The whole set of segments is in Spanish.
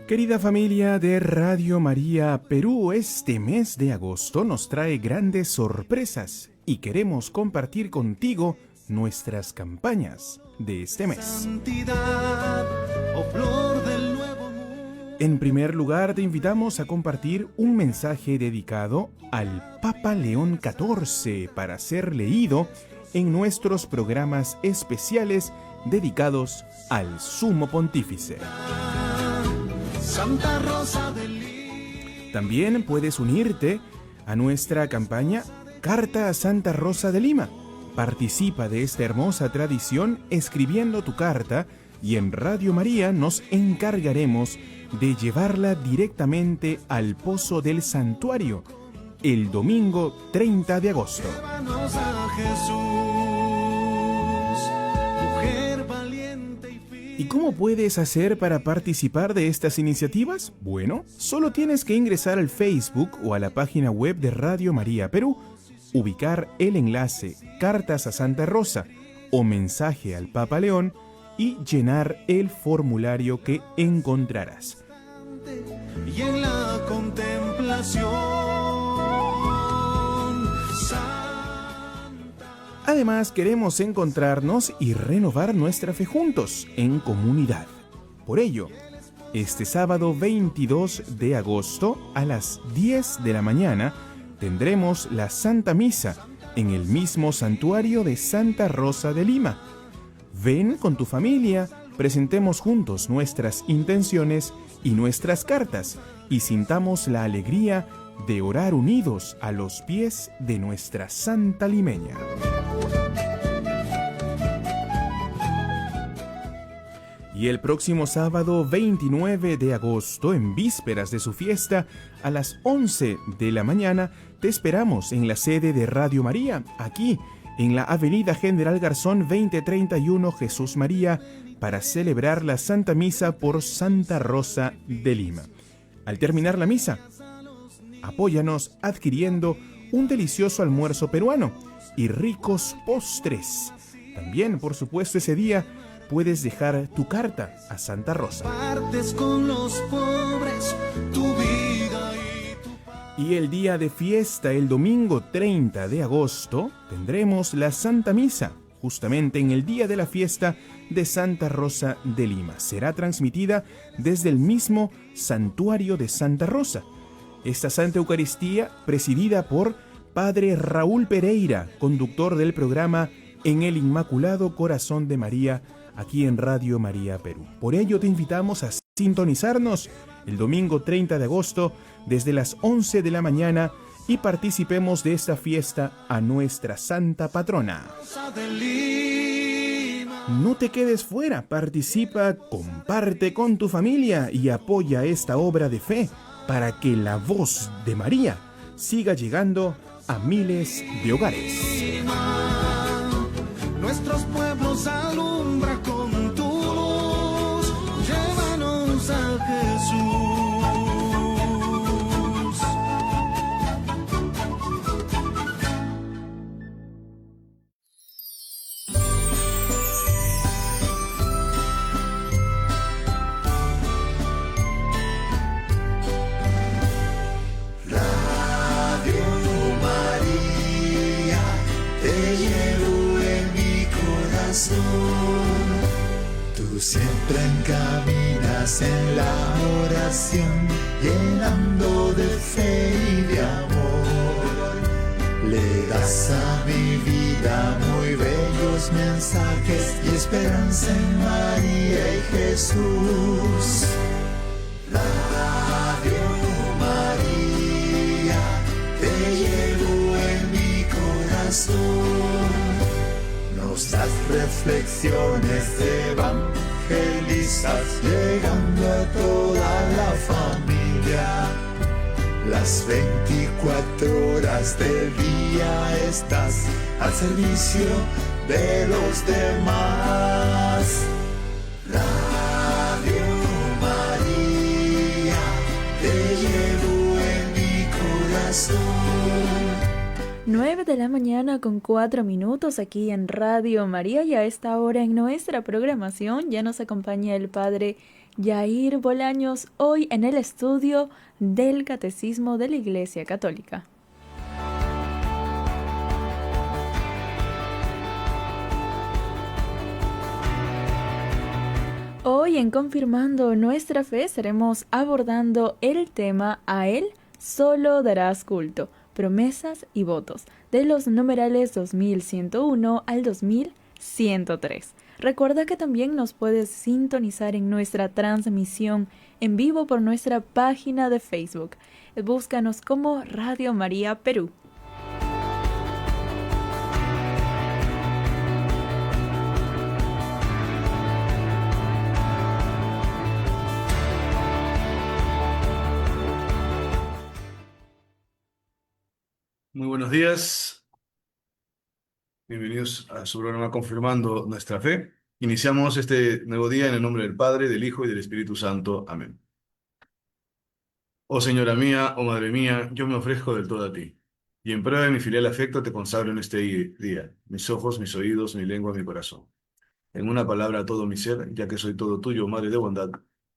Querida familia de Radio María Perú, este mes de agosto nos trae grandes sorpresas y queremos compartir contigo nuestras campañas de este mes. Santidad, oh flor del nuevo mundo. En primer lugar, te invitamos a compartir un mensaje dedicado al Papa León XIV para ser leído en nuestros programas especiales dedicados al Sumo Pontífice. Santa Rosa de Lima. También puedes unirte a nuestra campaña Carta a Santa Rosa de Lima. Participa de esta hermosa tradición escribiendo tu carta y en Radio María nos encargaremos de llevarla directamente al Pozo del Santuario el domingo 30 de agosto. Llévanos a Jesús, mujer valiente y firme. ¿Y cómo puedes hacer para participar de estas iniciativas? Bueno, solo tienes que ingresar al Facebook o a la página web de Radio María Perú, ubicar el enlace Cartas a Santa Rosa o Mensaje al Papa León y llenar el formulario que encontrarás. Y en la contemplación santa. Además, queremos encontrarnos y renovar nuestra fe juntos, en comunidad. Por ello, este sábado 22 de agosto a las 10 de la mañana tendremos la Santa Misa en el mismo santuario de Santa Rosa de Lima. Ven con tu familia, presentemos juntos nuestras intenciones y nuestras cartas y sintamos la alegría de orar unidos a los pies de nuestra Santa Limeña. Y el próximo sábado 29 de agosto, en vísperas de su fiesta, a las 11 de la mañana, te esperamos en la sede de Radio María, aquí en la Avenida General Garzón 2031 Jesús María, para celebrar la Santa Misa por Santa Rosa de Lima. Al terminar la misa, apóyanos adquiriendo un delicioso almuerzo peruano y ricos postres. También, por supuesto, ese día puedes dejar tu carta a Santa Rosa. Partes con los pobres, tu vida y tu paz. Y el día de fiesta, el domingo 30 de agosto, tendremos la Santa Misa, justamente en el día de la fiesta de Santa Rosa de Lima. Será transmitida desde el mismo santuario de Santa Rosa. Esta Santa Eucaristía presidida por Padre Raúl Pereira, conductor del programa En el Inmaculado Corazón de María, aquí en Radio María Perú. Por ello te invitamos a sintonizarnos el domingo 30 de agosto desde las 11 de la mañana y participemos de esta fiesta a nuestra Santa Patrona. Rosa de Lima. No te quedes fuera, participa, comparte con tu familia y apoya esta obra de fe para que la voz de María siga llegando a miles de hogares. Nuestros pueblos alumbra con tu luz, llévanos a Jesús. Radio María, te llevo en mi corazón. Tú siempre encaminas en la oración, llenando de fe y de amor. Le das a mi vida muy bellos mensajes y esperanza en María y Jesús. Radio María, te llevo en mi corazón. Nos das reflexiones evangelizas, llegando a toda la familia. Las 24 horas del día estás al servicio de los demás. Radio María, te llevo en mi corazón. 9 de la mañana con 4 minutos aquí en Radio María, y a esta hora en nuestra programación ya nos acompaña el Padre Yair Bolaños, hoy en el estudio del Catecismo de la Iglesia Católica. Hoy en Confirmando Nuestra Fe estaremos abordando el tema "A Él solo darás culto, promesas y votos", de los numerales 2101 al 2103. Recuerda que también nos puedes sintonizar en nuestra transmisión en vivo por nuestra página de Facebook. Búscanos como Radio María Perú. Muy buenos días, bienvenidos a su programa Confirmando Nuestra Fe. Iniciamos este nuevo día en el nombre del Padre, del Hijo y del Espíritu Santo. Amén. Oh Señora mía, oh Madre mía, yo me ofrezco del todo a ti, y en prueba de mi filial afecto te consagro en este día, mis ojos, mis oídos, mi lengua, mi corazón. En una palabra, todo mi ser, ya que soy todo tuyo, Madre de bondad,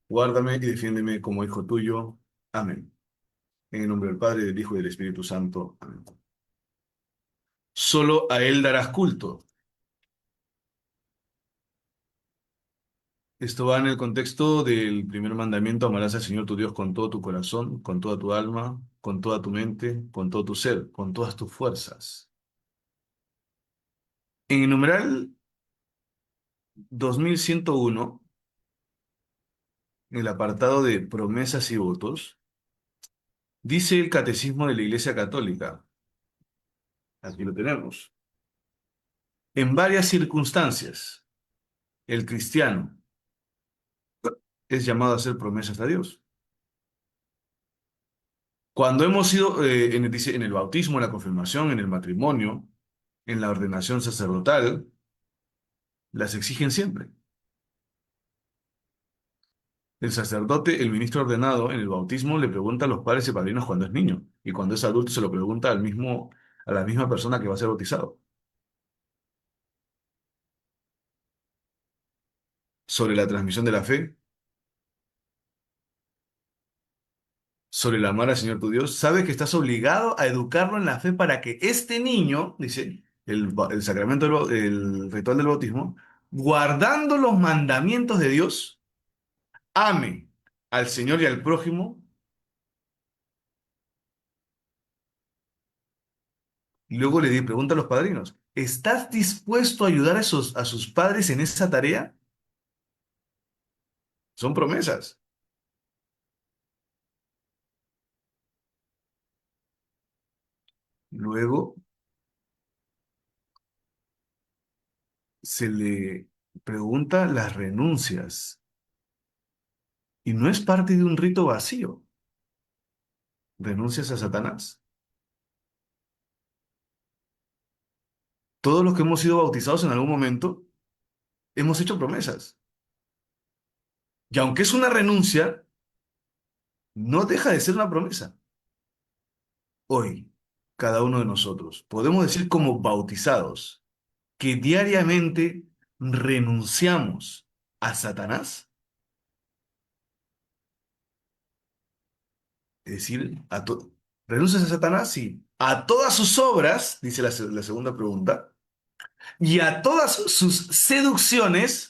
guárdame y defiéndeme como hijo tuyo. Amén. En el nombre del Padre, del Hijo y del Espíritu Santo. Amén. Solo a Él darás culto. Esto va en el contexto del primer mandamiento: amarás al Señor tu Dios con todo tu corazón, con toda tu alma, con toda tu mente, con todo tu ser, con todas tus fuerzas. En el numeral 2101, en el apartado de promesas y votos, dice el Catecismo de la Iglesia Católica, aquí lo tenemos: en varias circunstancias, el cristiano es llamado a hacer promesas a Dios. Cuando hemos sido, dice, en el bautismo, en la confirmación, en el matrimonio, en la ordenación sacerdotal, las exigen siempre. El sacerdote, el ministro ordenado en el bautismo, le pregunta a los padres y padrinos cuando es niño, y cuando es adulto se lo pregunta a la misma persona que va a ser bautizado. Sobre la transmisión de la fe, sobre el amar al Señor tu Dios, sabe que estás obligado a educarlo en la fe para que este niño, dice el sacramento, el ritual del bautismo, guardando los mandamientos de Dios, ame al Señor y al prójimo. Y luego le pregunta a los padrinos: ¿estás dispuesto a ayudar a sus padres en esa tarea? Son promesas. Luego se le pregunta las renuncias. Y no es parte de un rito vacío. ¿Renuncias a Satanás? Todos los que hemos sido bautizados en algún momento hemos hecho promesas. Y aunque es una renuncia, no deja de ser una promesa. Hoy, cada uno de nosotros, podemos decir como bautizados que diariamente renunciamos a Satanás. Es decir, renuncias a Satanás, sí. A todas sus obras, dice la segunda pregunta, y a todas sus seducciones.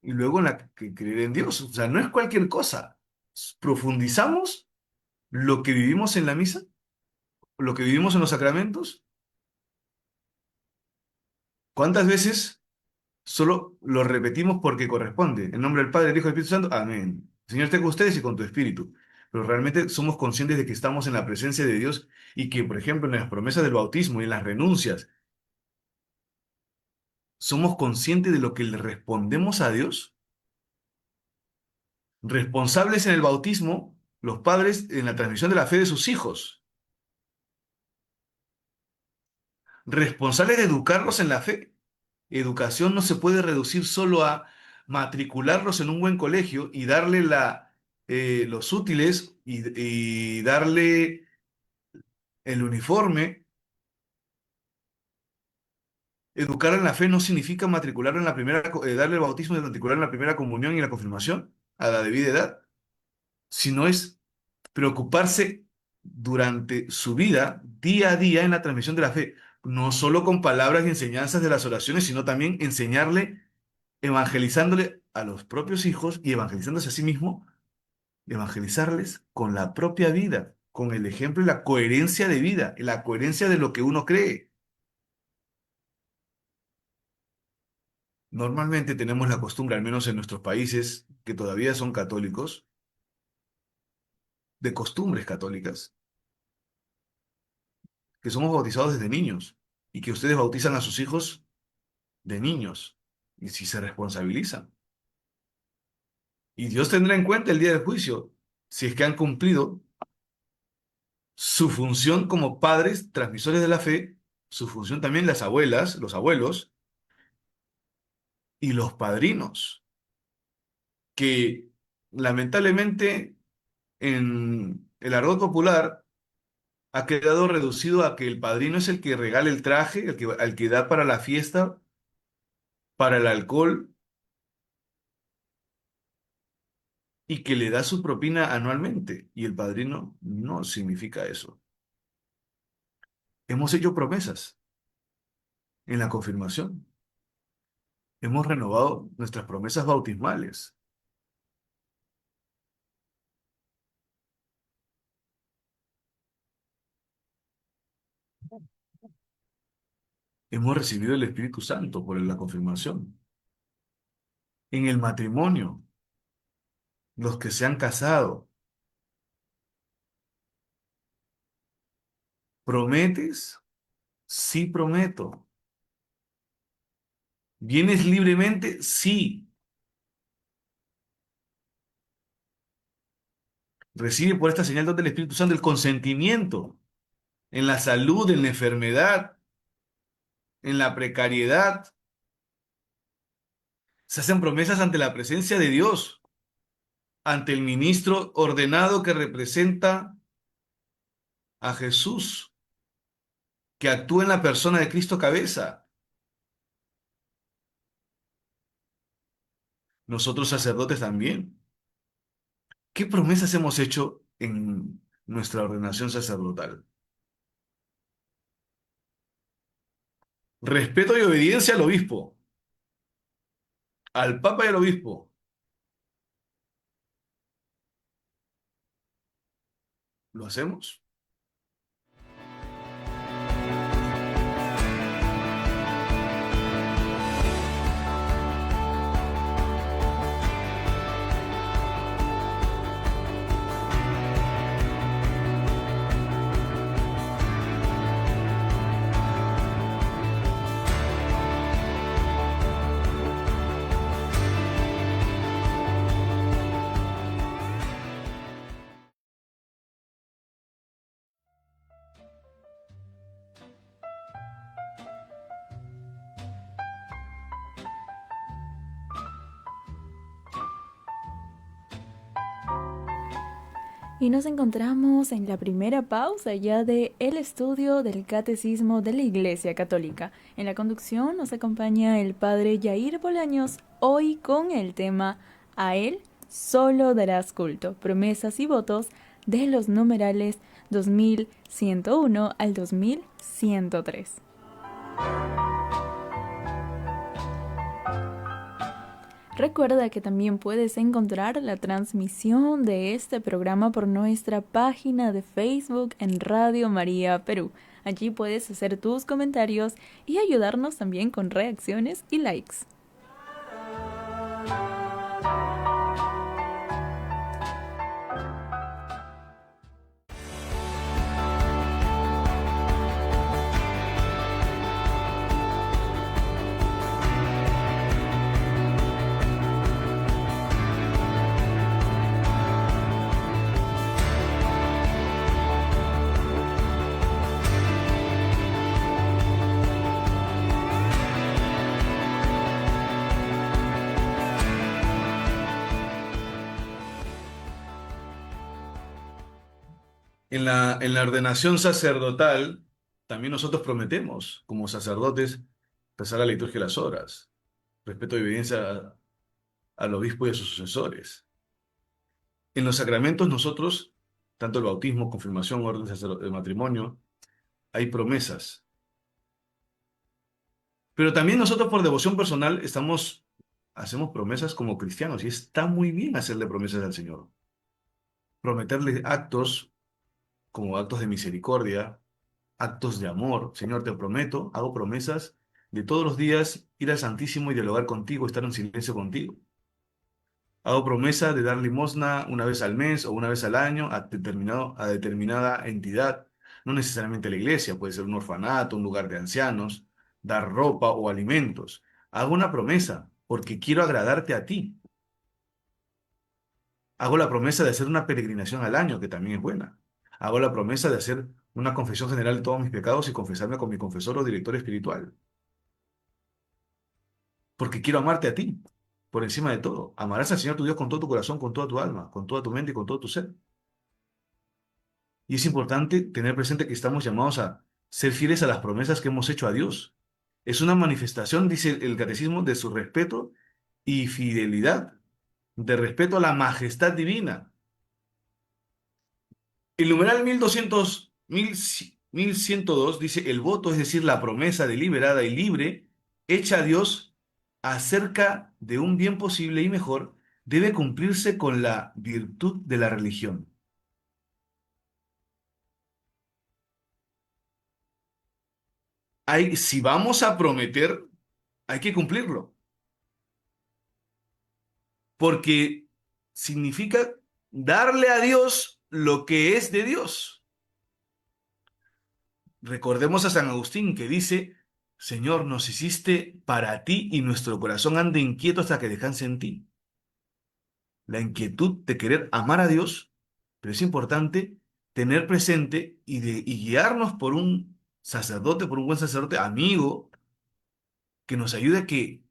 Y luego en la que creer en Dios. O sea, no es cualquier cosa. Profundizamos lo que vivimos en la misa, lo que vivimos en los sacramentos. ¿Cuántas veces solo lo repetimos porque corresponde? En nombre del Padre, del Hijo y del Espíritu Santo. Amén. El Señor esté con ustedes y con tu espíritu. Pero realmente somos conscientes de que estamos en la presencia de Dios y que, por ejemplo, en las promesas del bautismo y en las renuncias, somos conscientes de lo que le respondemos a Dios. Responsables en el bautismo, los padres en la transmisión de la fe de sus hijos. Responsables de educarlos en la fe. Educación no se puede reducir solo a matricularlos en un buen colegio y darle la los útiles y darle el uniforme. Educar en la fe no significa matricularlo en la darle el bautismo y matricular en la primera comunión y la confirmación a la debida edad, sino es preocuparse durante su vida, día a día, en la transmisión de la fe, no solo con palabras y enseñanzas de las oraciones, sino también enseñarle, evangelizándole a los propios hijos y evangelizándose a sí mismo, evangelizarles con la propia vida, con el ejemplo y la coherencia de vida, la coherencia de lo que uno cree. Normalmente tenemos la costumbre, al menos en nuestros países que todavía son católicos, de costumbres católicas, que somos bautizados desde niños y que ustedes bautizan a sus hijos de niños y si se responsabilizan. Y Dios tendrá en cuenta el día del juicio si es que han cumplido su función como padres, transmisores de la fe, su función también las abuelas, los abuelos y los padrinos, que lamentablemente en el argot popular ha quedado reducido a que el padrino es el que regala el traje, al que da para la fiesta, para el alcohol y que le da su propina anualmente. Y el padrino no significa eso. Hemos hecho promesas en la confirmación. Hemos renovado nuestras promesas bautismales. Hemos recibido el Espíritu Santo por la confirmación. En el matrimonio, los que se han casado, ¿prometes? Sí, prometo. ¿Vienes libremente? Sí. Recibe por esta señal del Espíritu Santo el consentimiento en la salud, en la enfermedad, en la precariedad. Se hacen promesas ante la presencia de Dios, ante el ministro ordenado que representa a Jesús, que actúa en la persona de Cristo cabeza. Nosotros sacerdotes también. ¿Qué promesas hemos hecho en nuestra ordenación sacerdotal? Respeto y obediencia al obispo, al papa y al obispo. ¿Lo hacemos? Y nos encontramos en la primera pausa ya de el estudio del Catecismo de la Iglesia Católica. En la conducción nos acompaña el Padre Yair Bolaños, hoy con el tema A él solo darás culto, promesas y votos de los numerales 2101 al 2103. Recuerda que también puedes encontrar la transmisión de este programa por nuestra página de Facebook en Radio María Perú. Allí puedes hacer tus comentarios y ayudarnos también con reacciones y likes. En la ordenación sacerdotal, también nosotros prometemos, como sacerdotes, rezar la liturgia de las horas, respeto y obediencia al obispo y a sus sucesores. En los sacramentos nosotros, tanto el bautismo, confirmación, orden de matrimonio, hay promesas. Pero también nosotros por devoción personal hacemos promesas como cristianos y está muy bien hacerle promesas al Señor. Prometerle actos como actos de misericordia, actos de amor. Señor, te prometo, hago promesas de todos los días ir al Santísimo y dialogar contigo, estar en silencio contigo. Hago promesa de dar limosna una vez al mes o una vez al año a determinada entidad, no necesariamente la iglesia, puede ser un orfanato, un lugar de ancianos, dar ropa o alimentos. Hago una promesa porque quiero agradarte a ti. Hago la promesa de hacer una peregrinación al año, que también es buena. Hago la promesa de hacer una confesión general de todos mis pecados y confesarme con mi confesor o director espiritual. Porque quiero amarte a ti, por encima de todo. Amarás al Señor tu Dios con todo tu corazón, con toda tu alma, con toda tu mente y con todo tu ser. Y es importante tener presente que estamos llamados a ser fieles a las promesas que hemos hecho a Dios. Es una manifestación, dice el catecismo, de su respeto y fidelidad, de respeto a la majestad divina. El numeral 1102 dice, el voto, es decir, la promesa deliberada y libre, hecha a Dios acerca de un bien posible y mejor, debe cumplirse con la virtud de la religión. Si vamos a prometer, hay que cumplirlo, porque significa darle a Dios lo que es de Dios. Recordemos a San Agustín que dice, Señor, nos hiciste para ti y nuestro corazón anda inquieto hasta que descanse en ti. La inquietud de querer amar a Dios, pero es importante tener presente y guiarnos por un sacerdote, por un buen sacerdote amigo, que nos ayude a que,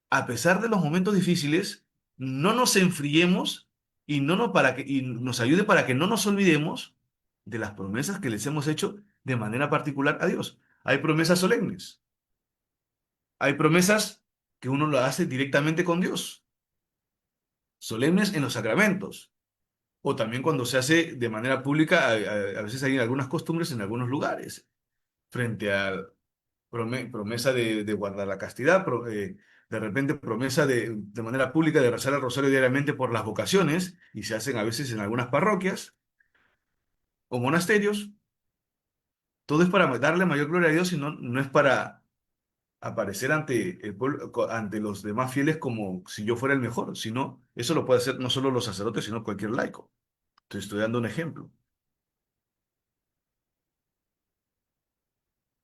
a pesar de los momentos difíciles, no nos enfriemos y nos ayude para que no nos olvidemos de las promesas que les hemos hecho de manera particular a Dios. Hay promesas solemnes, hay promesas que uno lo hace directamente con Dios, solemnes en los sacramentos, o también cuando se hace de manera pública, a veces hay algunas costumbres en algunos lugares, frente a promesa de guardar la castidad, de repente promesa de manera pública de rezar el rosario diariamente por las vocaciones, y se hacen a veces en algunas parroquias o monasterios. Todo es para darle mayor gloria a Dios y no es para aparecer ante el pueblo, ante los demás fieles como si yo fuera el mejor, sino eso lo puede hacer no solo los sacerdotes, sino cualquier laico. Estoy dando un ejemplo.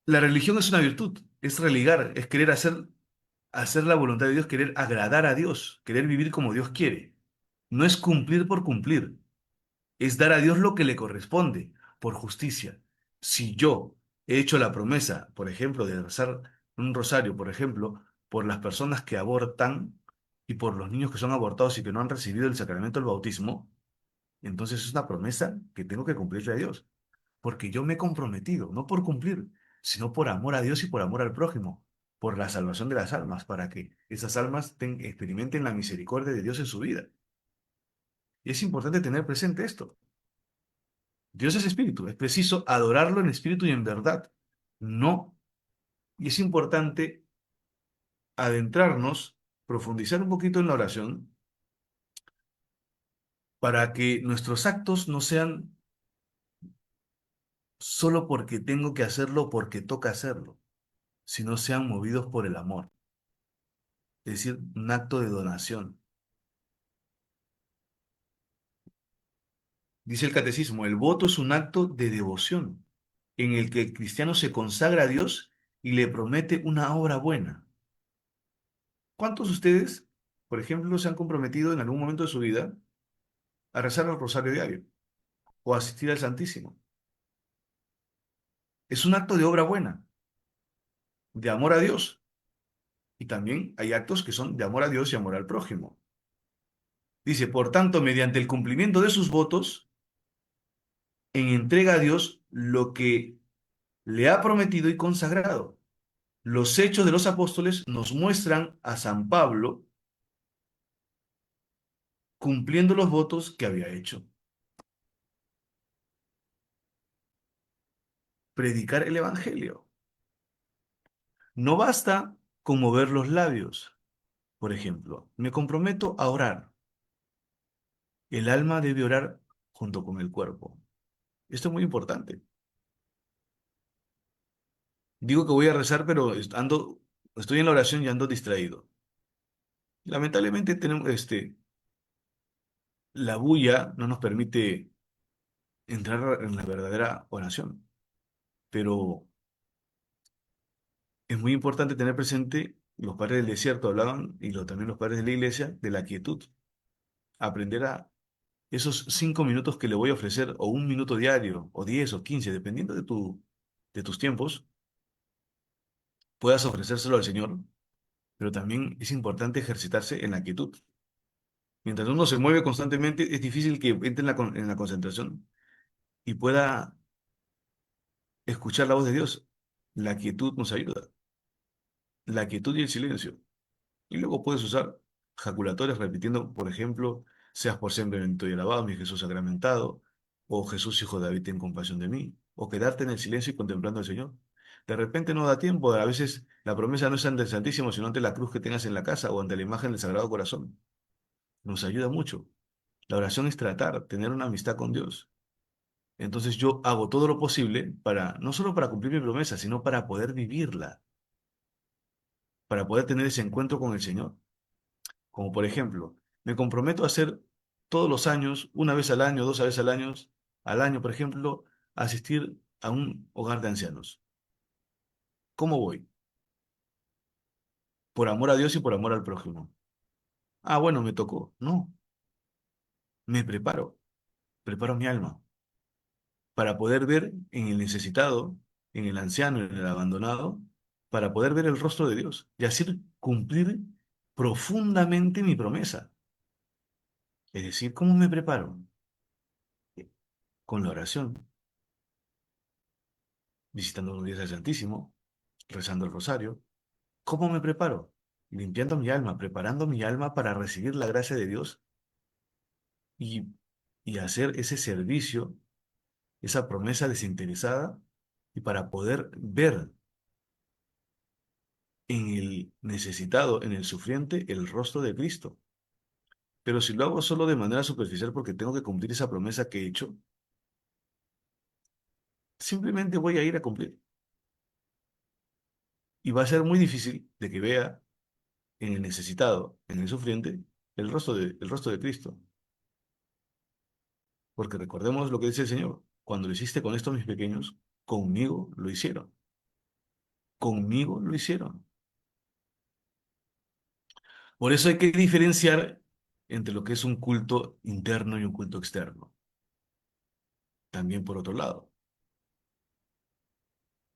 La religión es una virtud, es religar, es querer hacer la voluntad de Dios, querer agradar a Dios, querer vivir como Dios quiere. No es cumplir por cumplir, es dar a Dios lo que le corresponde por justicia. Si yo he hecho la promesa, por ejemplo, de rezar un rosario, por ejemplo, por las personas que abortan y por los niños que son abortados y que no han recibido el sacramento del bautismo, entonces es una promesa que tengo que cumplirle a Dios, porque yo me he comprometido, no por cumplir, sino por amor a Dios y por amor al prójimo, por la salvación de las almas, para que esas almas experimenten la misericordia de Dios en su vida. Y es importante tener presente esto. Dios es espíritu, es preciso adorarlo en espíritu y en verdad. No. Y es importante adentrarnos, profundizar un poquito en la oración, para que nuestros actos no sean solo porque tengo que hacerlo, porque toca hacerlo, sino sean movidos por el amor. Es decir, un acto de donación. Dice el catecismo, el voto es un acto de devoción en el que el cristiano se consagra a Dios y le promete una obra buena. ¿Cuántos de ustedes, por ejemplo, se han comprometido en algún momento de su vida a rezar el rosario diario o a asistir al Santísimo? Es un acto de obra buena, de amor a Dios. Y también hay actos que son de amor a Dios y amor al prójimo. Dice, por tanto, mediante el cumplimiento de sus votos, en entrega a Dios lo que le ha prometido y consagrado. Los hechos de los apóstoles nos muestran a San Pablo cumpliendo los votos que había hecho. Predicar el Evangelio. No basta con mover los labios. Por ejemplo, me comprometo a orar. El alma debe orar junto con el cuerpo. Esto es muy importante. Digo que voy a rezar, pero estoy en la oración y ando distraído. Lamentablemente tenemos, la bulla no nos permite entrar en la verdadera oración. Pero es muy importante tener presente, los padres del desierto hablaban, y también los padres de la iglesia, de la quietud. Aprender a esos 5 minutos que le voy a ofrecer, o un minuto diario, o 10 o 15, dependiendo de tus tiempos, puedas ofrecérselo al Señor, pero también es importante ejercitarse en la quietud. Mientras uno se mueve constantemente, es difícil que entre en la concentración y pueda escuchar la voz de Dios. La quietud nos ayuda, la quietud y el silencio. Y luego puedes usar jaculatorias repitiendo, por ejemplo, seas por siempre bendito y alabado, mi Jesús sacramentado, o Jesús, hijo de David, ten compasión de mí, o quedarte en el silencio y contemplando al Señor. De repente no da tiempo, a veces la promesa no es ante el Santísimo, sino ante la cruz que tengas en la casa o ante la imagen del Sagrado Corazón. Nos ayuda mucho. La oración es tratar, tener una amistad con Dios. Entonces yo hago todo lo posible para, no solo para cumplir mi promesa, sino para poder vivirla, para poder tener ese encuentro con el Señor. Como por ejemplo, me comprometo a hacer todos los años, una vez al año, dos veces al año, por ejemplo, asistir a un hogar de ancianos. ¿Cómo voy? Por amor a Dios y por amor al prójimo. Ah, bueno, me tocó. No, me preparo mi alma para poder ver en el necesitado, en el anciano, en el abandonado, para poder ver el rostro de Dios y así cumplir profundamente mi promesa. Es decir, ¿cómo me preparo? Con la oración, visitando los días del Santísimo, rezando el rosario. ¿Cómo me preparo? Limpiando mi alma, preparando mi alma para recibir la gracia de Dios y, y hacer ese servicio, esa promesa desinteresada, y para poder ver en el necesitado, en el sufriente, el rostro de Cristo. Pero si lo hago solo de manera superficial porque tengo que cumplir esa promesa que he hecho, simplemente voy a ir a cumplir. Y va a ser muy difícil de que vea en el necesitado, en el sufriente, el rostro de Cristo. Porque recordemos lo que dice el Señor: cuando lo hiciste con estos mis pequeños, conmigo lo hicieron. Conmigo lo hicieron. Por eso hay que diferenciar entre lo que es un culto interno y un culto externo. También por otro lado,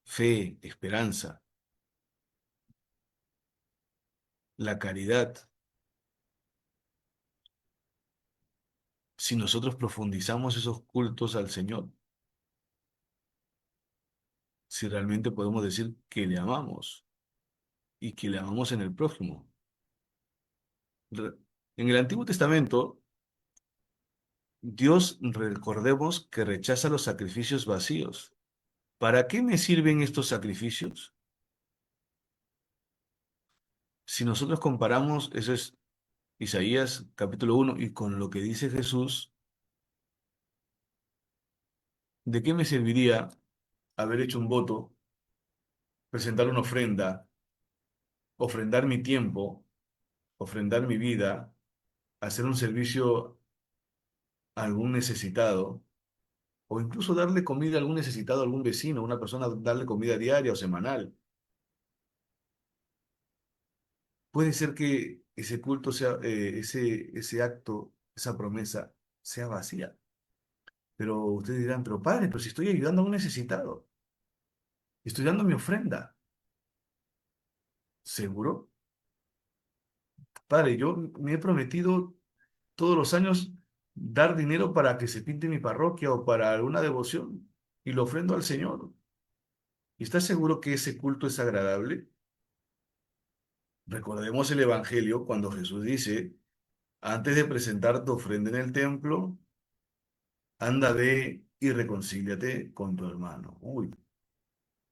fe, esperanza, la caridad. Si nosotros profundizamos esos cultos al Señor, si realmente podemos decir que le amamos y que le amamos en el prójimo. En el Antiguo Testamento, Dios, recordemos que rechaza los sacrificios vacíos. ¿Para qué me sirven estos sacrificios? Si nosotros comparamos, eso es Isaías capítulo 1, y con lo que dice Jesús, ¿de qué me serviría haber hecho un voto, presentar una ofrenda, ofrendar mi tiempo, ofrendar mi vida, hacer un servicio a algún necesitado, o incluso darle comida a algún necesitado, a algún vecino, a una persona, darle comida diaria o semanal? Puede ser que ese culto sea, ese acto, esa promesa sea vacía. Pero ustedes dirán, pero padre, pero si estoy ayudando a un necesitado, estoy dando mi ofrenda. ¿Seguro? Padre, yo me he prometido todos los años dar dinero para que se pinte mi parroquia o para alguna devoción y lo ofrendo al Señor. ¿Y estás seguro que ese culto es agradable? Recordemos el Evangelio cuando Jesús dice, antes de presentar tu ofrenda en el templo, anda, ve y reconcíliate con tu hermano. Uy,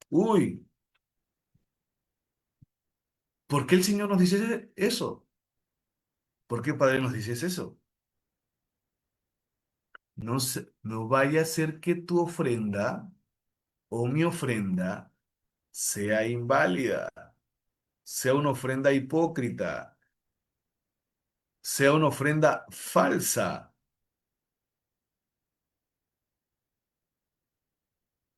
uy, ¿por qué el Señor nos dice eso? ¿Por qué Padre nos dices eso? No, no vaya a ser que tu ofrenda o mi ofrenda sea inválida, sea una ofrenda hipócrita, sea una ofrenda falsa.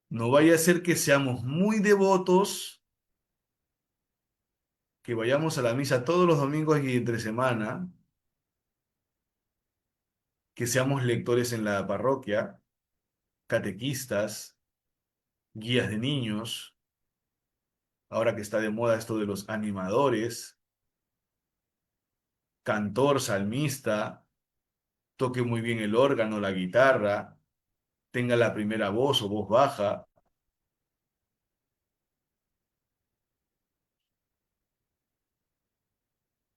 No vaya a ser que seamos muy devotos, que vayamos a la misa todos los domingos y entre semana, que seamos lectores en la parroquia, catequistas, guías de niños, ahora que está de moda esto de los animadores, cantor, salmista, toque muy bien el órgano, la guitarra, tenga la primera voz o voz baja,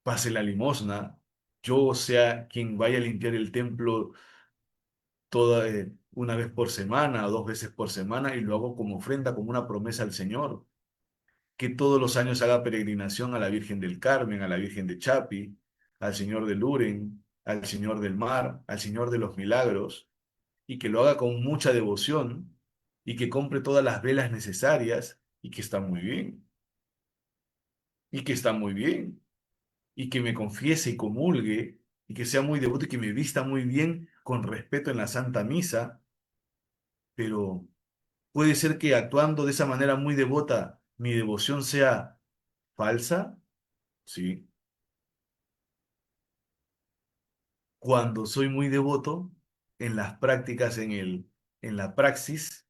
pase la limosna, yo sea quien vaya a limpiar el templo toda, una vez por semana o dos veces por semana y lo hago como ofrenda, como una promesa al Señor. Que todos los años haga peregrinación a la Virgen del Carmen, a la Virgen de Chapi, al Señor de Luren, al Señor del Mar, al Señor de los Milagros, y que lo haga con mucha devoción y que compre todas las velas necesarias y que está muy bien, y que está muy bien, y que me confiese y comulgue y que sea muy devoto y que me vista muy bien con respeto en la Santa Misa, pero puede ser que actuando de esa manera muy devota, mi devoción sea falsa, sí. Cuando soy muy devoto en las prácticas, en la praxis,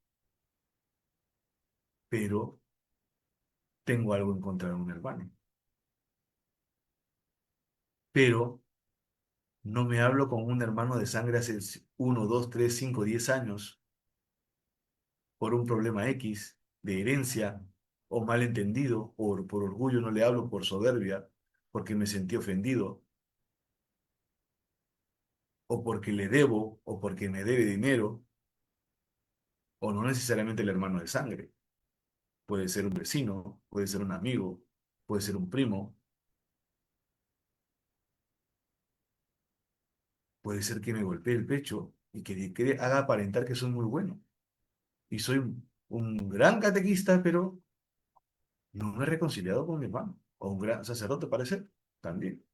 pero tengo algo en contra de un hermano. Pero no me hablo con un hermano de sangre hace 1, 2, 3, 5, 10 años por un problema X de herencia o malentendido, o por orgullo no le hablo, por soberbia, porque me sentí ofendido, o porque le debo, o porque me debe dinero, o no necesariamente el hermano de sangre. Puede ser un vecino, puede ser un amigo, puede ser un primo, puede ser que me golpee el pecho y que haga aparentar que soy muy bueno. Y soy un gran catequista, pero no me he reconciliado con mi hermano. O un gran sacerdote, parece, también.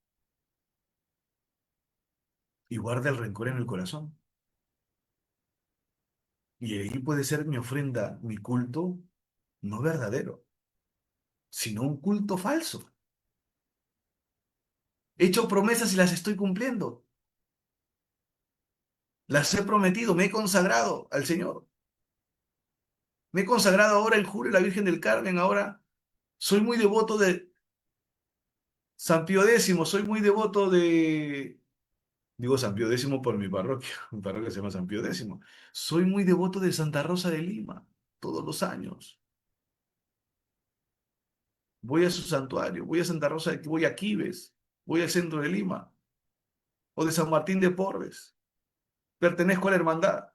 Y guarda el rencor en el corazón. Y ahí puede ser mi ofrenda, mi culto, no verdadero, sino un culto falso. He hecho promesas y las estoy cumpliendo. Las he prometido, me he consagrado al Señor. Me he consagrado ahora en julio a la Virgen del Carmen. Ahora soy muy devoto de San Pío X, soy muy devoto de... Digo San Pío X por mi parroquia. Mi parroquia se llama San Pío X. Soy muy devoto de Santa Rosa de Lima, todos los años. Voy a su santuario, voy a Santa Rosa, voy a Quibes, voy al centro de Lima, o de San Martín de Porres. Pertenezco a la hermandad,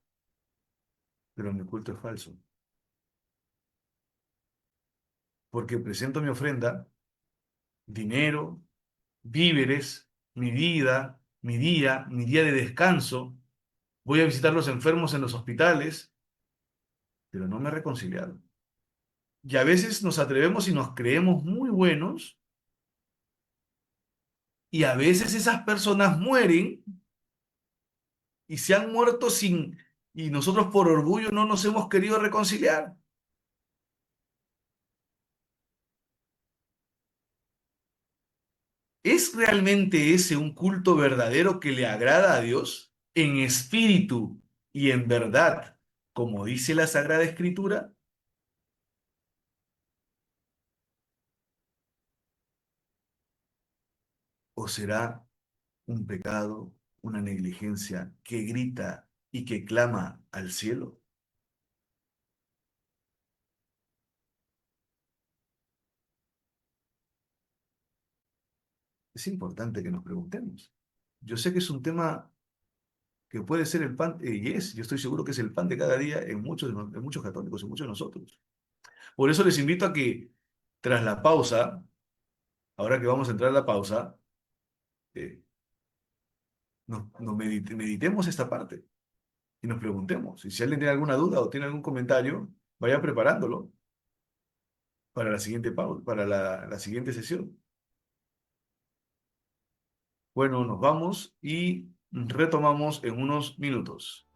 pero mi culto es falso, porque presento mi ofrenda, dinero, víveres, mi vida, mi día de descanso. Voy a visitar los enfermos en los hospitales, pero no me he reconciliado. Y a veces nos atrevemos y nos creemos muy buenos, y a veces esas personas mueren y se han muerto sin, y nosotros por orgullo no nos hemos querido reconciliar. ¿Es realmente ese un culto verdadero que le agrada a Dios en espíritu y en verdad, como dice la Sagrada Escritura? ¿O será un pecado una negligencia que grita y que clama al cielo? Es importante que nos preguntemos. Yo sé que es un tema que puede ser el pan, yo estoy seguro que es el pan de cada día en muchos católicos, en muchos de nosotros. Por eso les invito a que tras la pausa, ahora que vamos a entrar a la pausa, eh, meditemos esta parte y nos preguntemos. Y si alguien tiene alguna duda o tiene algún comentario, vaya preparándolo para la siguiente pausa, para la siguiente sesión. Bueno, nos vamos y retomamos en unos minutos.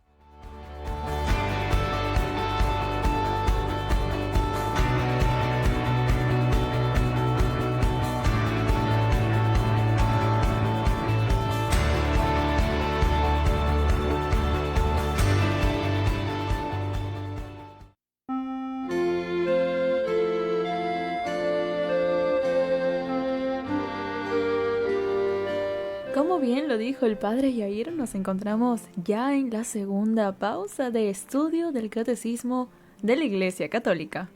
Como bien lo dijo el padre Yair, nos encontramos ya en la segunda pausa de estudio del Catecismo de la Iglesia Católica.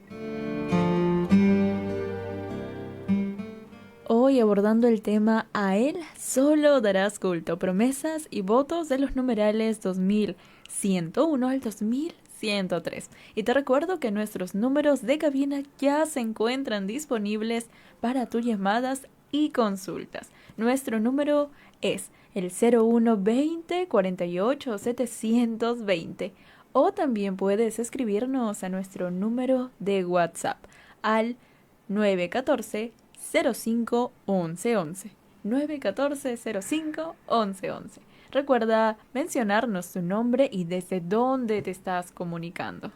Hoy abordando el tema "A Él solo darás culto", promesas y votos de los numerales 2101 al 2103. Y te recuerdo que nuestros números de cabina ya se encuentran disponibles para tus llamadas y consultas. Nuestro número es el 0120 48 720, o también puedes escribirnos a nuestro número de WhatsApp al 914 05 1111. 914 05 1111. Recuerda mencionarnos tu nombre y desde dónde te estás comunicando.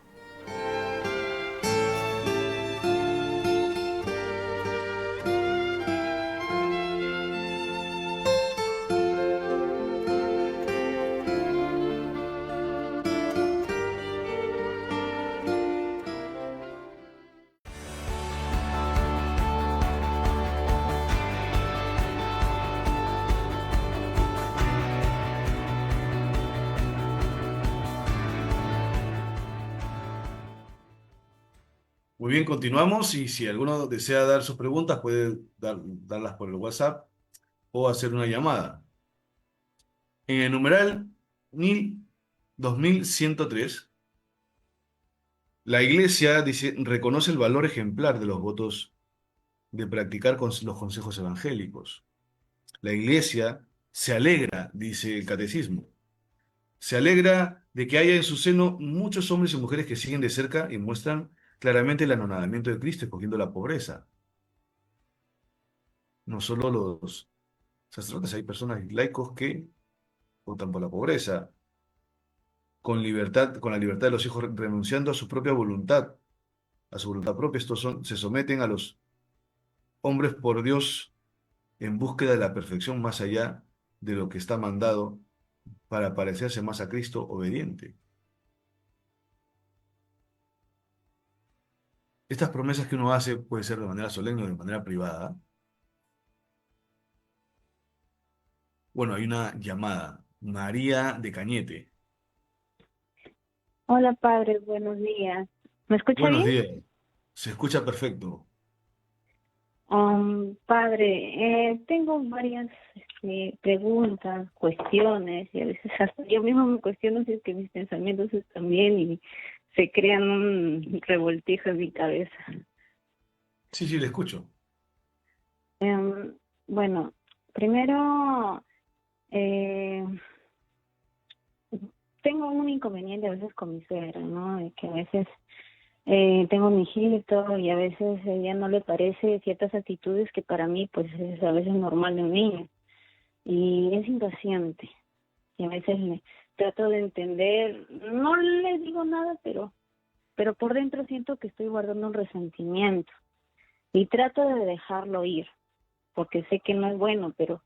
Muy bien, continuamos y si alguno desea dar sus preguntas puede darlas por el WhatsApp o hacer una llamada. En el numeral 2103, la Iglesia dice, reconoce el valor ejemplar de los votos de practicar los consejos evangélicos. La Iglesia se alegra, dice el Catecismo, se alegra de que haya en su seno muchos hombres y mujeres que siguen de cerca y muestran claramente el anonadamiento de Cristo, escogiendo la pobreza. No solo los sacerdotes, hay personas laicos que optan por la pobreza, con libertad, con la libertad de los hijos, renunciando a su propia voluntad, a su voluntad propia. Se someten a los hombres por Dios en búsqueda de la perfección más allá de lo que está mandado para parecerse más a Cristo obediente. Estas promesas que uno hace puede ser de manera solemne o de manera privada. Bueno, hay una llamada. María de Cañete. Hola, padre, buenos días. ¿Me escucha Buenos bien? días. Se escucha perfecto. Padre, tengo varias preguntas, cuestiones, y a veces hasta yo mismo me cuestiono si es que mis pensamientos están bien y se crean un revoltijo en mi cabeza. Sí, le escucho. Bueno, primero, tengo un inconveniente a veces con mi suegra, ¿no? De que a veces tengo mi hijito y a veces a ella no le parece ciertas actitudes que para mí pues es a veces normal de un niño, y es impaciente y a veces le trato de entender, no le digo nada, pero por dentro siento que estoy guardando un resentimiento y trato de dejarlo ir porque sé que no es bueno, pero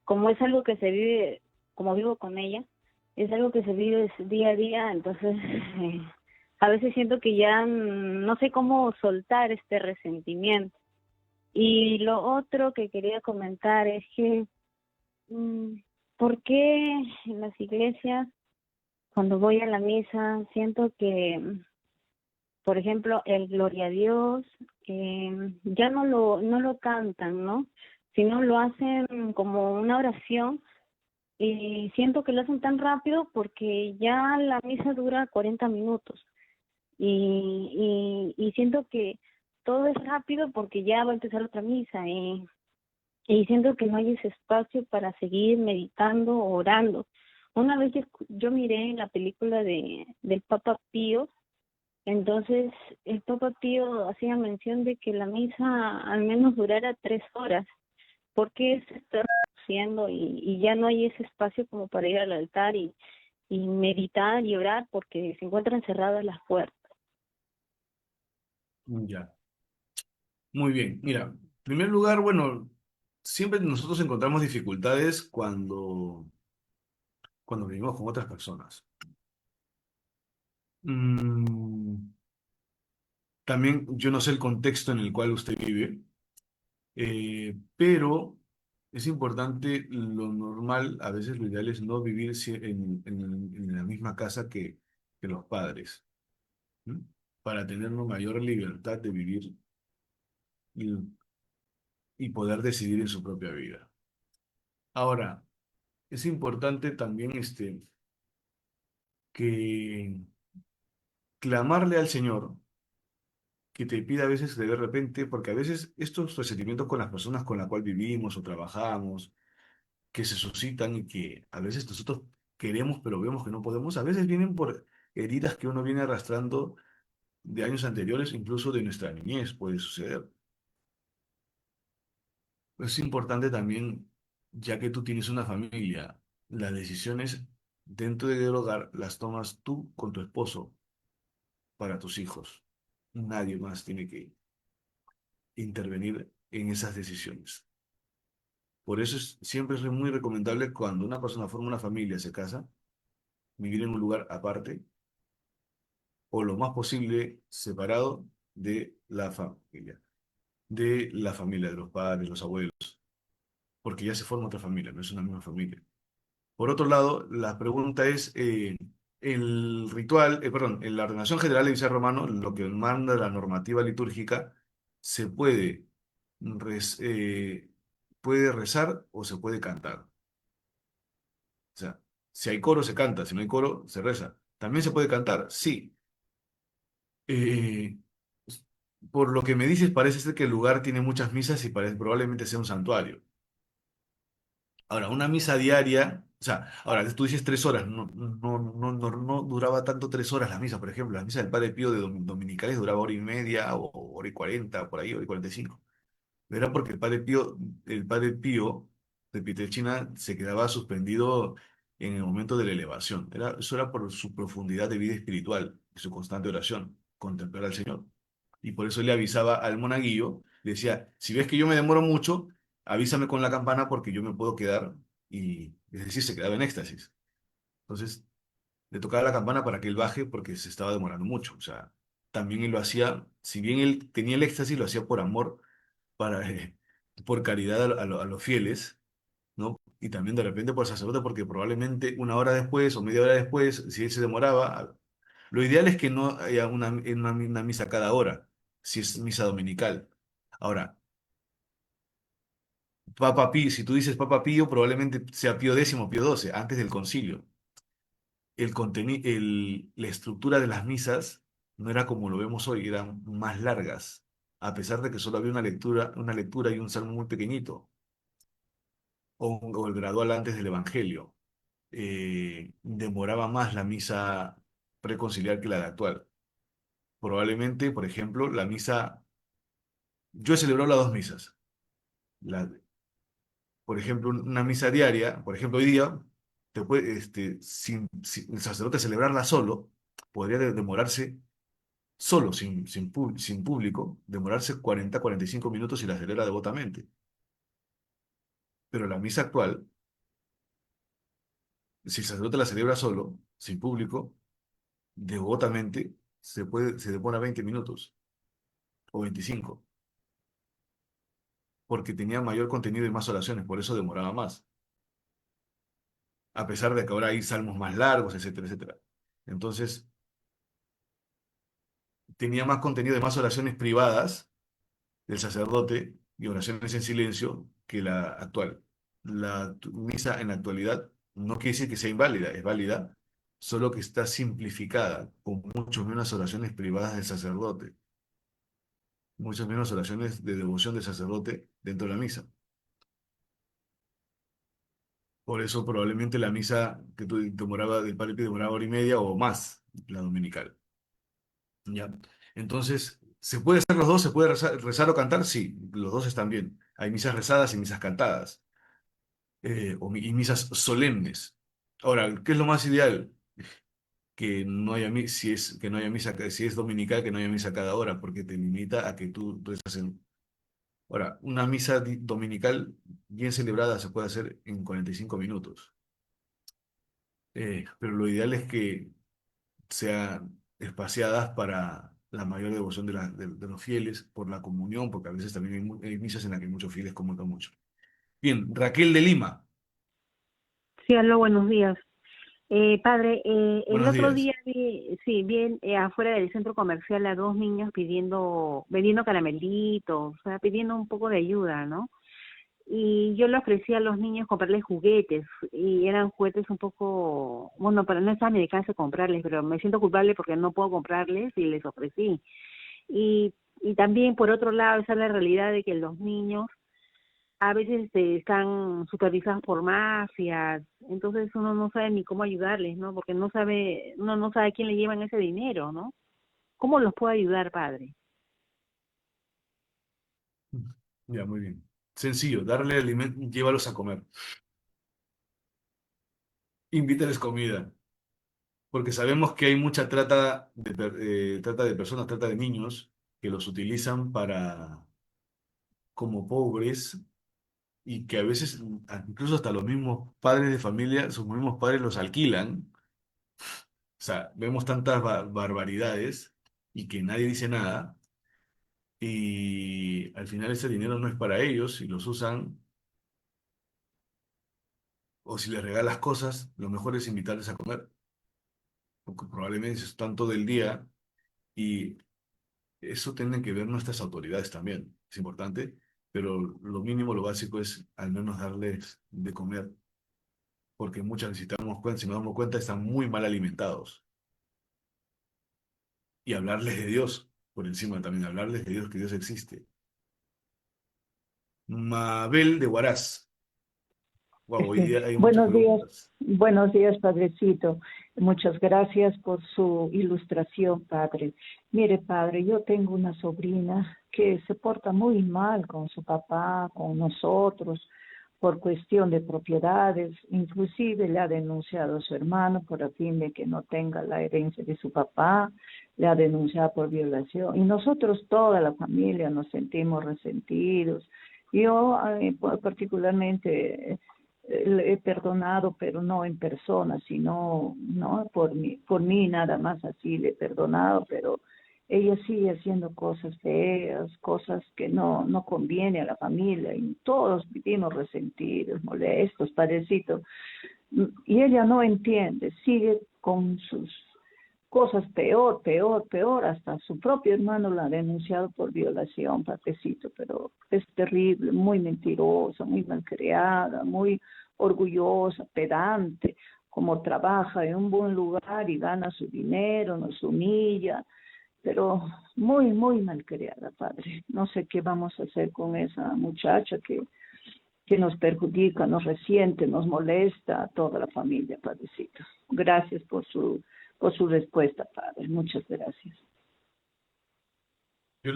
como es algo que se vive, como vivo con ella, es algo que se vive día a día, entonces a veces siento que ya no sé cómo soltar este resentimiento. Y lo otro que quería comentar es que, ¿por qué en las iglesias, cuando voy a la misa, siento que, por ejemplo, el Gloria a Dios, ya no lo cantan, ¿no? Sino lo hacen como una oración y siento que lo hacen tan rápido porque ya la misa dura 40 minutos y siento que todo es rápido porque ya va a empezar otra misa y siento que no hay ese espacio para seguir meditando o orando. Una vez yo miré la película del Papa Pío, entonces el Papa Pío hacía mención de que la misa al menos durara 3 horas. ¿Por qué se está reduciendo y ya no hay ese espacio como para ir al altar y meditar y orar porque se encuentran cerradas las puertas? Ya. Muy bien. Mira, en primer lugar, bueno, siempre nosotros encontramos dificultades cuando vivimos con otras personas. Mm, también yo no sé el contexto en el cual usted vive, pero es importante, lo normal, a veces lo ideal es no vivir en la misma casa que los padres, ¿m? Para tener una mayor libertad de vivir y, y poder decidir en su propia vida. Ahora, es importante también que clamarle al Señor, que te pida a veces de repente, porque a veces estos resentimientos con las personas con las cuales vivimos o trabajamos, que se suscitan y que a veces nosotros queremos pero vemos que no podemos, a veces vienen por heridas que uno viene arrastrando de años anteriores, incluso de nuestra niñez, puede suceder. Es importante también, ya que tú tienes una familia, las decisiones dentro del hogar las tomas tú con tu esposo para tus hijos. Nadie más tiene que intervenir en esas decisiones. Por eso siempre es muy recomendable cuando una persona forma una familia, se casa, vivir en un lugar aparte o lo más posible separado de la familia de los padres, los abuelos, porque ya se forma otra familia, no es una misma familia. Por otro lado, la pregunta es, el ritual, perdón, en la ordenación general de Visa Romano, lo que manda la normativa litúrgica, se rez- eh, puede rezar o se puede cantar. O sea, si hay coro, se canta, si no hay coro, se reza. ¿También se puede cantar? Sí. Eh, por lo que me dices, parece ser que el lugar tiene muchas misas y probablemente sea un santuario. Ahora, una misa diaria, o sea, ahora tú dices 3 horas, no duraba tanto 3 horas la misa, por ejemplo, la misa del Padre Pío de dominicales duraba hora y media o hora y 40, por ahí, hora y 45. Era porque el Padre Pío de Pietrelcina se quedaba suspendido en el momento de la elevación. Eso era por su profundidad de vida espiritual y su constante oración, contemplar al Señor. Y por eso le avisaba al monaguillo, le decía, si ves que yo me demoro mucho, avísame con la campana porque yo me puedo quedar. Y es decir, se quedaba en éxtasis. Entonces, le tocaba la campana para que él baje porque se estaba demorando mucho. O sea, también él lo hacía, si bien él tenía el éxtasis, lo hacía por amor, para, por caridad a los fieles, ¿no? Y también de repente por sacerdote, porque probablemente una hora después o media hora después, si él se demoraba, lo ideal es que no haya una misa cada hora, si es misa dominical. Ahora, Papa Pío, si tú dices Papa Pío, probablemente sea Pío X, Pío XII, antes del concilio. La estructura de las misas no era como lo vemos hoy, eran más largas, a pesar de que solo había una lectura y un salmo muy pequeñito, o el gradual antes del Evangelio. Demoraba más la misa preconciliar que la de actual. Probablemente, por ejemplo, yo he celebrado las dos misas. La, por ejemplo, una misa diaria, por ejemplo, hoy día, sin el sacerdote celebrarla solo, podría demorarse solo, sin público, demorarse 40, 45 minutos si la celebra devotamente. Pero la misa actual, si el sacerdote la celebra solo, sin público, devotamente, se demora 20 minutos o 25 porque tenía mayor contenido y más oraciones, por eso demoraba más. a pesar de que ahora hay salmos más largos, etcétera, etcétera. Entonces, tenía más contenido de más oraciones privadas del sacerdote y oraciones en silencio que la actual. La misa en la actualidad no quiere decir que sea inválida, es válida, solo que está simplificada, con mucho menos oraciones privadas del sacerdote, muchas menos oraciones de devoción del sacerdote dentro de la misa. Por eso probablemente la misa que tú demoraba del Padre Pío demoraba hora y media o más, la dominical. ¿Ya? Entonces, ¿se puede hacer los dos? ¿Se puede rezar o cantar? Sí, los dos están bien. Hay misas rezadas y misas cantadas, y misas solemnes. Ahora, ¿qué es lo más ideal? Que no haya, que no haya misa, si es dominical, que no haya misa cada hora, porque te limita a que tú estás en... Ahora, una misa dominical bien celebrada se puede hacer en 45 minutos. Pero lo ideal es que sean espaciadas para la mayor devoción de los fieles, por la comunión, porque a veces también hay misas en las que muchos fieles comulgan mucho. Bien, Raquel de Lima, Sí, aló, buenos días. Padre, el buenos otro días. día vi afuera del centro comercial a dos niños vendiendo caramelitos, o sea, pidiendo un poco de ayuda, ¿no? Y yo le ofrecí a los niños comprarles juguetes, y eran juguetes un poco, bueno, para no estar a mi alcance comprarles, pero me siento culpable porque no puedo comprarles y les ofrecí. Y también, por otro lado, esa es la realidad de que los niños a veces están supervisados por mafias, entonces uno no sabe ni cómo ayudarles, ¿no? Porque uno no sabe a quién le llevan ese dinero, ¿no? ¿Cómo los puedo ayudar, padre? Ya, muy bien. Sencillo, darle alimento, llévalos a comer, invítales comida, porque sabemos que hay mucha trata de personas, trata de niños, que los utilizan como pobres y que a veces, incluso hasta los mismos padres de familia, sus mismos padres los alquilan. O sea, vemos tantas barbaridades y que nadie dice nada, y al final ese dinero no es para ellos y los usan, o si les regalas cosas, lo mejor es invitarles a comer, porque probablemente están todo el día, y eso tienen que ver nuestras autoridades también, es importante, pero lo mínimo, lo básico es al menos darles de comer, porque muchas necesitamos cuenta, si nos damos cuenta, están muy mal alimentados, y hablarles de Dios, por encima también, hablarles de Dios, que Dios existe. Mabel de Huaraz. Wow, hoy día hay muchas preguntas. Buenos días, Padrecito. Muchas gracias por su ilustración, Padre. Mire, Padre, yo tengo una sobrina que se porta muy mal con su papá, con nosotros, por cuestión de propiedades. Inclusive le ha denunciado a su hermano por el fin de que no tenga la herencia de su papá, le ha denunciado por violación. Y nosotros, toda la familia, nos sentimos resentidos. Yo particularmente le he perdonado, pero no en persona, sino no por mí nada más así le he perdonado, pero ella sigue haciendo cosas feas, cosas que no conviene a la familia, y todos vivimos resentidos, molestos, padecitos, y ella no entiende, sigue con sus cosas peor, hasta su propio hermano la ha denunciado por violación, padrecito, pero es terrible, muy mentirosa, muy malcriada, muy orgullosa, pedante, como trabaja en un buen lugar y gana su dinero, nos humilla, pero muy malcriada, padre. No sé qué vamos a hacer con esa muchacha que nos perjudica, nos resiente, nos molesta a toda la familia, padrecito. Gracias por su respuesta, Padre. Muchas gracias. Yo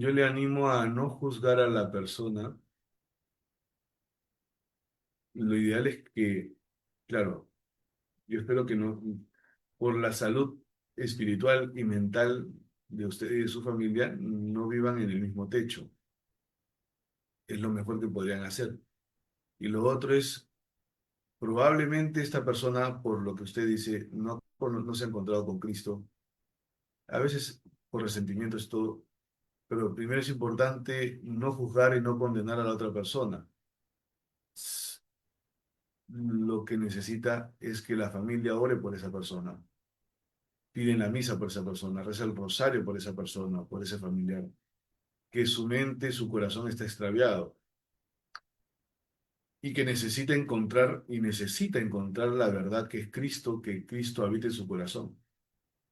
le animo a no juzgar a la persona. Lo ideal es que, claro, yo espero que no, por la salud espiritual y mental de usted y de su familia, no vivan en el mismo techo. Es lo mejor que podrían hacer. Y lo otro es, probablemente esta persona, por lo que usted dice, no se ha encontrado con Cristo. A veces por resentimiento es todo, pero primero es importante no juzgar y no condenar a la otra persona. lo que necesita es que la familia ore por esa persona, piden la misa por esa persona, reza el rosario por esa persona, por ese familiar, que su mente, su corazón está extraviado y que necesita encontrar la verdad que Cristo habite en su corazón.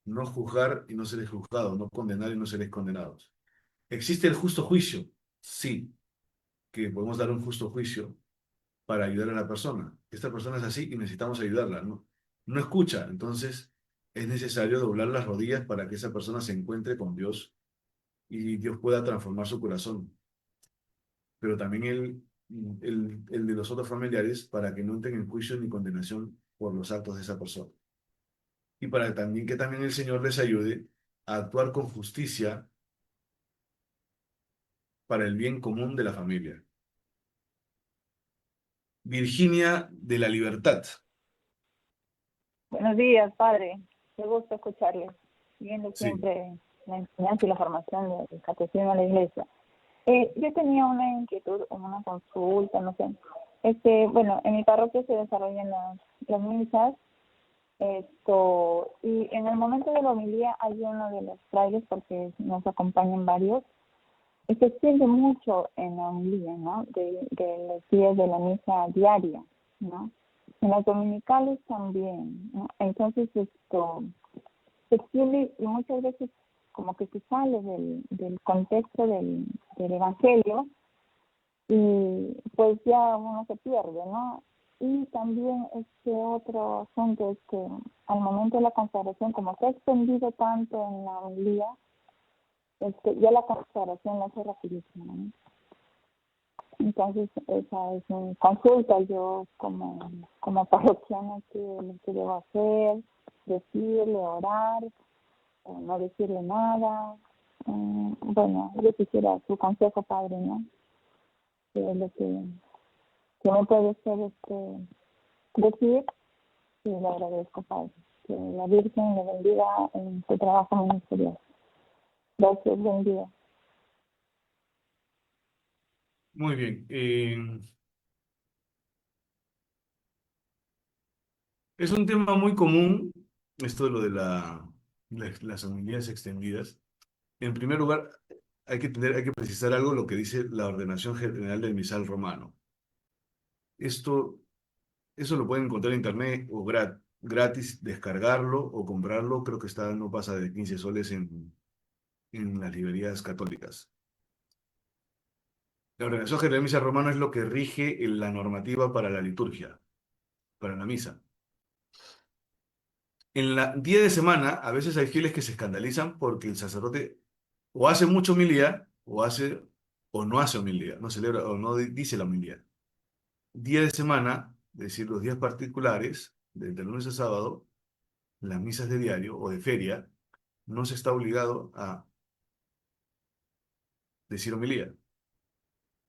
No juzgar y no seréis juzgados, no condenar y no seréis condenados. ¿Existe el justo juicio? Sí, que podemos dar un justo juicio para ayudar a la persona. Esta persona es así y necesitamos ayudarla, ¿no? No escucha, entonces es necesario doblar las rodillas para que esa persona se encuentre con Dios y Dios pueda transformar su corazón. Pero también el de los otros familiares para que no entren en juicio ni condenación por los actos de esa persona. Y para también que también el Señor les ayude a actuar con justicia para el bien común de la familia. Virginia de la Libertad. Buenos días, padre. Qué gusto escucharle. Viendo Sí. siempre la enseñanza y la formación del catecismo de la iglesia. Yo tenía una inquietud o una consulta, no sé. Bueno, en mi parroquia se desarrollan las misas, y en el momento de la homilía hay uno de los frailes, porque nos acompañan varios, y se extiende mucho en la homilía, ¿no? De los días de la misa diaria, ¿no? En las dominicales también, ¿no? Entonces se extiende y muchas veces como que se sale del contexto del evangelio y pues ya uno se pierde, ¿no? Y también otro asunto es que al momento de la consagración, como se ha extendido tanto en la homilía, ya la consagración la hace rapidísimo, ¿no? Entonces, esa es mi consulta. Yo, como parroquiana, ¿qué debo hacer? ¿Decirle, orar, o no decirle nada? Bueno, yo quisiera su consejo, padre, ¿no? Que es lo que me puede usted decir, y le agradezco, padre. Que la Virgen le bendiga en su trabajo ministerial. Gracias, buen día. Muy bien. Es un tema muy común, esto de lo de las homilías extendidas. En primer lugar, hay que precisar algo, lo que dice la Ordenación General del Misal Romano. Esto, eso lo pueden encontrar en internet o gratis, descargarlo o comprarlo. Creo que no pasa de 15 soles en las librerías católicas. La Ordenación General del Misal Romano es lo que rige la normativa para la liturgia, para la misa. En la día de semana, a veces hay fieles que se escandalizan porque el sacerdote o hace mucha homilía, o no hace homilía, no celebra o no dice la homilía. Día de semana, es decir, los días particulares, de lunes a sábado, las misas de diario o de feria, no se está obligado a decir homilía.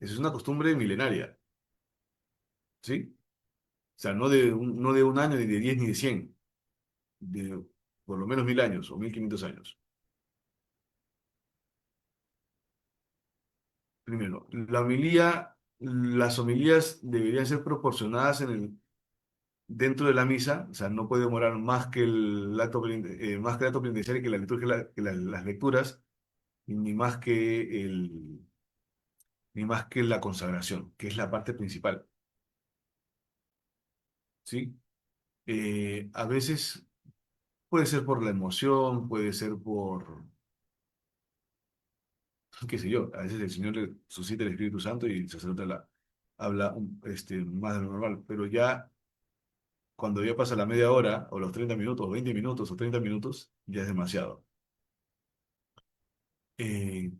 Esa es una costumbre milenaria, ¿sí? O sea, no de un año, ni de 10, ni de 100, de por lo menos 1000 años o 1500 años. Primero, las homilías deberían ser proporcionadas dentro de la misa, o sea, no puede demorar más que más que el acto penitencial y que la liturgia, las lecturas, ni más que ni más que la consagración, que es la parte principal, ¿sí? A veces puede ser por la emoción, puede ser qué sé yo, a veces el Señor le suscita el Espíritu Santo y el sacerdote habla más de lo normal, pero ya cuando ya pasa la media hora, o los 30 minutos, o 20 minutos, o 30 minutos, ya es demasiado. Eh,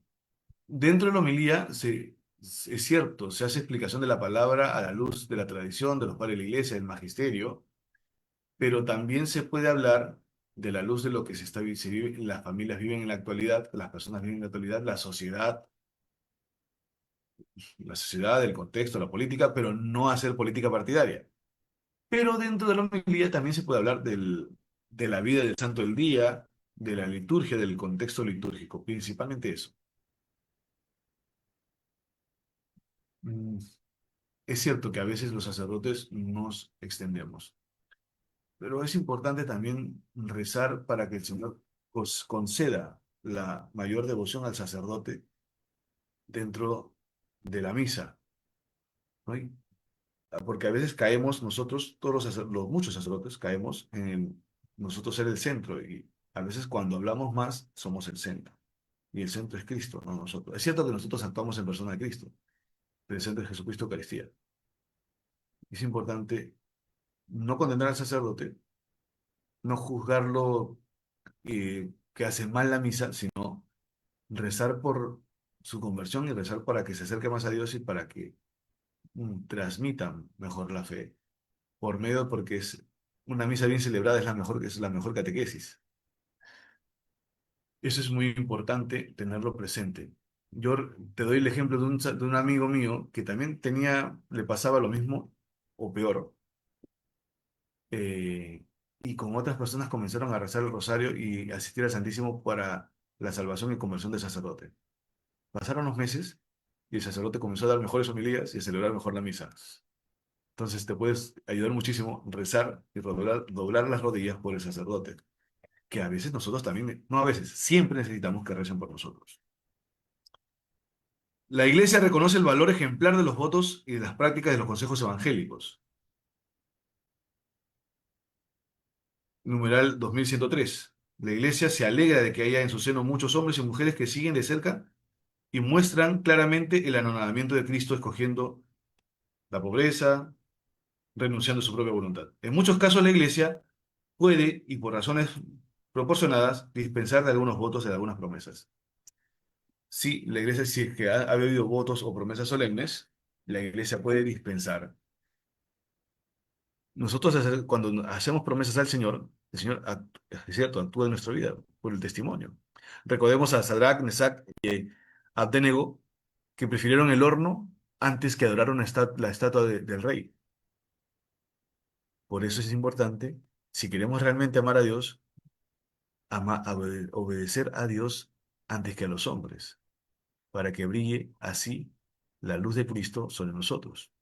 Dentro de la homilía, es cierto, se hace explicación de la palabra a la luz de la tradición, de los padres de la iglesia, del magisterio, pero también se puede hablar de la luz de lo que se vive, las familias viven en la actualidad, las personas viven en la actualidad, el contexto, la política, pero no hacer política partidaria. Pero dentro de la homilía también se puede hablar de la vida del santo del día, de la liturgia, del contexto litúrgico, principalmente eso. Mm, Es cierto que a veces los sacerdotes nos extendemos, pero es importante también rezar para que el Señor conceda la mayor devoción al sacerdote dentro de la misa, ¿no? Porque a veces caemos nosotros, muchos sacerdotes, caemos en nosotros ser el centro, y a veces cuando hablamos más somos el centro, y el centro es Cristo, no nosotros. Es cierto que nosotros actuamos en persona de Cristo, pero el centro es Jesucristo Eucaristía. Es importante no condenar al sacerdote, no juzgarlo que hace mal la misa, sino rezar por su conversión y rezar para que se acerque más a Dios y para que transmitan mejor la fe por medio, porque es una misa bien celebrada, es la mejor catequesis. Eso es muy importante tenerlo presente. Yo te doy el ejemplo de un amigo mío que también le pasaba lo mismo o peor. Y con otras personas comenzaron a rezar el rosario y asistir al Santísimo para la salvación y conversión del sacerdote. Pasaron los meses y el sacerdote comenzó a dar mejores homilías y a celebrar mejor la misa. Entonces te puedes ayudar muchísimo rezar y doblar las rodillas por el sacerdote, que a veces nosotros también, no a veces, siempre necesitamos que recen por nosotros. La Iglesia reconoce el valor ejemplar de los votos y de las prácticas de los consejos evangélicos. Numeral 2103. La Iglesia se alegra de que haya en su seno muchos hombres y mujeres que siguen de cerca y muestran claramente el anonadamiento de Cristo, escogiendo la pobreza, renunciando a su propia voluntad. En muchos casos la Iglesia puede, y por razones proporcionadas, dispensar de algunos votos y de algunas promesas. Sí, la Iglesia, si es que ha habido votos o promesas solemnes, la Iglesia puede dispensar. Nosotros cuando hacemos promesas al Señor, el Señor, es cierto, actúa en nuestra vida por el testimonio. Recordemos a Sadrach, Mesach y Abdenego, que prefirieron el horno antes que adorar la estatua del rey. Por eso es importante, si queremos realmente amar a Dios, obedecer a Dios antes que a los hombres, para que brille así la luz de Cristo sobre nosotros.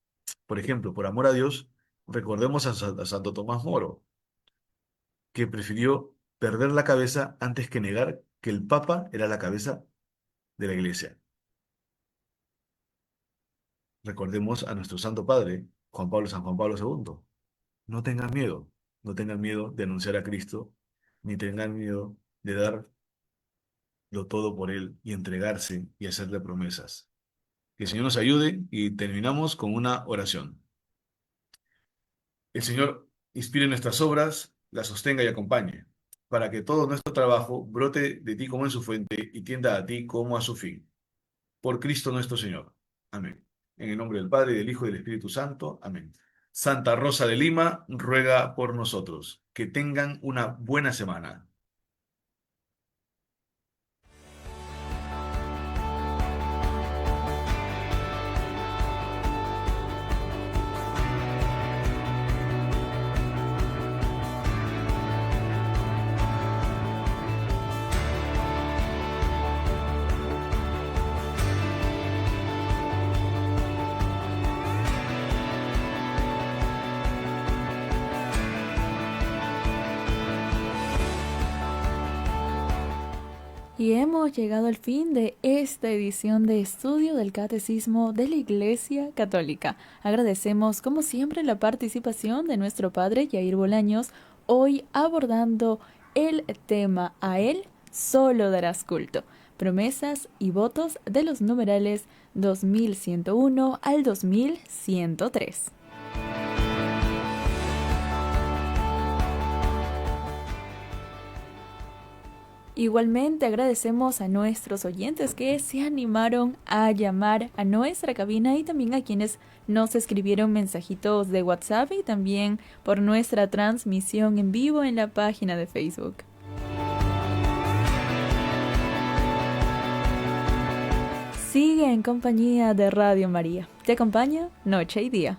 Por ejemplo, por amor a Dios, recordemos a Santo Tomás Moro, que prefirió perder la cabeza antes que negar que el Papa era la cabeza de la Iglesia. Recordemos a nuestro Santo Padre, San Juan Pablo II. No tengan miedo de anunciar a Cristo, ni tengan miedo de darlo todo por Él y entregarse y hacerle promesas. Que el Señor nos ayude y terminamos con una oración. El Señor inspire nuestras obras, las sostenga y acompañe, para que todo nuestro trabajo brote de ti como en su fuente y tienda a ti como a su fin. Por Cristo nuestro Señor. Amén. En el nombre del Padre, del Hijo y del Espíritu Santo. Amén. Santa Rosa de Lima, ruega por nosotros. Que tengan una buena semana. Y hemos llegado al fin de esta edición de estudio del Catecismo de la Iglesia Católica. Agradecemos como siempre la participación de nuestro Padre Yair Bolaños, hoy abordando el tema "A Él solo darás culto", promesas y votos de los numerales 2101 al 2103. Igualmente agradecemos a nuestros oyentes que se animaron a llamar a nuestra cabina y también a quienes nos escribieron mensajitos de WhatsApp y también por nuestra transmisión en vivo en la página de Facebook. Sigue en compañía de Radio María. Te acompaña noche y día.